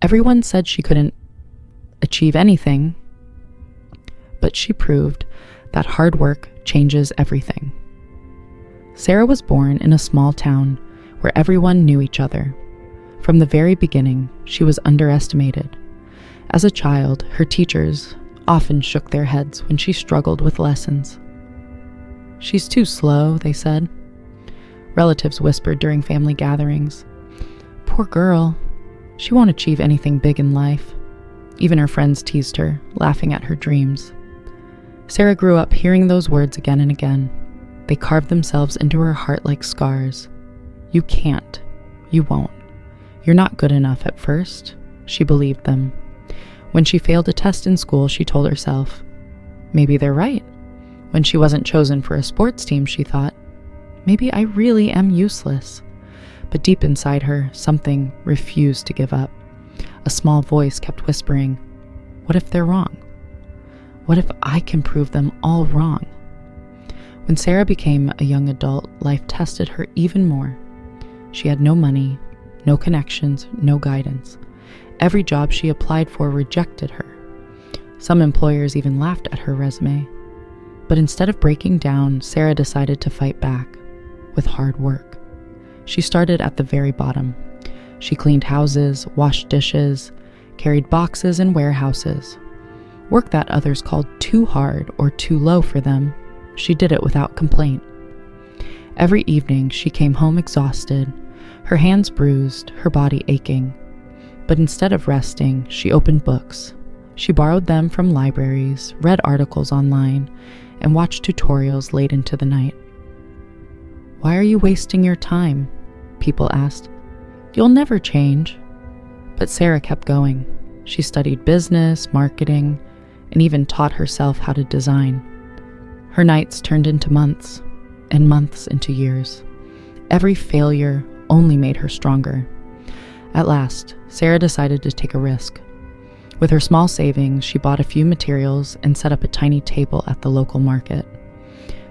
Everyone said she couldn't achieve anything, but she proved that hard work changes everything. Sarah was born in a small town where everyone knew each other. From the very beginning, she was underestimated. As a child, her teachers often shook their heads when she struggled with lessons. "She's too slow," they said. Relatives whispered during family gatherings. "Poor girl, she won't achieve anything big in life." Even her friends teased her, laughing at her dreams. Sarah grew up hearing those words again and again. They carved themselves into her heart like scars. "You can't. You won't. You're not good enough at first." She believed them. When she failed a test in school, she told herself, "Maybe they're right." When she wasn't chosen for a sports team, she thought, "Maybe I really am useless." But deep inside her, something refused to give up. A small voice kept whispering, "What if they're wrong? What if I can prove them all wrong?" When Sarah became a young adult, life tested her even more. She had no money, no connections, no guidance. Every job she applied for rejected her. Some employers even laughed at her resume. But instead of breaking down, Sarah decided to fight back with hard work. She started at the very bottom. She cleaned houses, washed dishes, carried boxes in warehouses. Work that others called too hard or too low for them, she did it without complaint. Every evening, she came home exhausted, her hands bruised, her body aching. But instead of resting, she opened books. She borrowed them from libraries, read articles online, and watched tutorials late into the night. "Why are you wasting your time?" people asked. "You'll never change." But Sarah kept going. She studied business, marketing, and even taught herself how to design. Her nights turned into months, and months into years. Every failure only made her stronger. At last, Sarah decided to take a risk. With her small savings, she bought a few materials and set up a tiny table at the local market.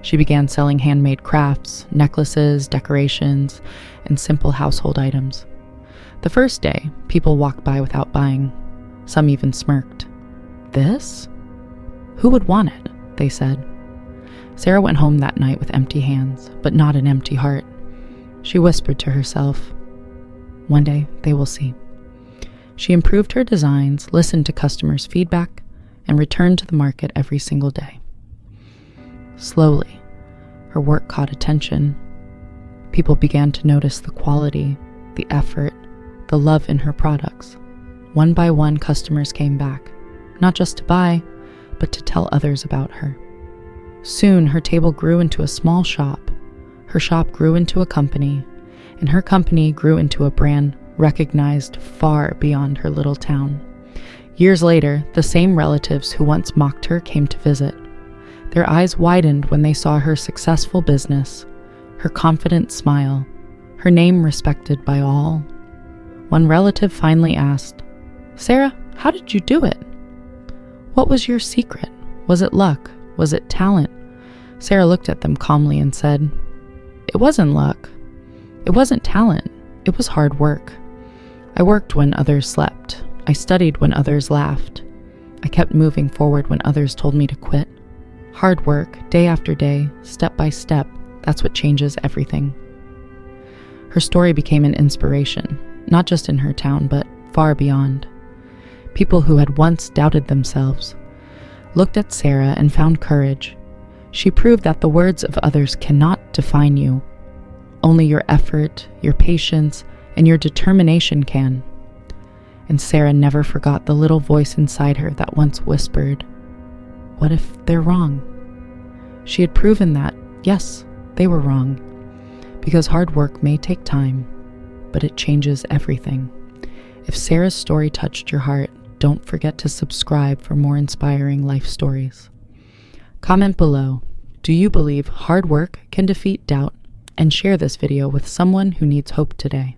She began selling handmade crafts, necklaces, decorations, and simple household items. The first day, people walked by without buying. Some even smirked. "This? Who would want it?" they said. Sarah went home that night with empty hands, but not an empty heart. She whispered to herself, "One day they will see." She improved her designs, listened to customers' feedback, and returned to the market every single day. Slowly, her work caught attention. People began to notice the quality, the effort, the love in her products. One by one, customers came back, not just to buy, but to tell others about her. Soon, her table grew into a small shop. Her shop grew into a company, and her company grew into a brand recognized far beyond her little town. Years later, the same relatives who once mocked her came to visit. Their eyes widened when they saw her successful business, her confident smile, her name respected by all. One relative finally asked, "Sarah, how did you do it? What was your secret? Was it luck? Was it talent?" Sarah looked at them calmly and said, "It wasn't luck. It wasn't talent. It was hard work. I worked when others slept. I studied when others laughed. I kept moving forward when others told me to quit. Hard work, day after day, step by step, that's what changes everything." Her story became an inspiration, not just in her town, but far beyond. People who had once doubted themselves looked at Sarah and found courage. She proved that the words of others cannot define you. Only your effort, your patience, and your determination can. And Sarah never forgot the little voice inside her that once whispered, "What if they're wrong?" She had proven that, yes, they were wrong. Because hard work may take time, but it changes everything. If Sarah's story touched your heart, don't forget to subscribe for more inspiring life stories. Comment below, do you believe hard work can defeat doubt? And share this video with someone who needs hope today.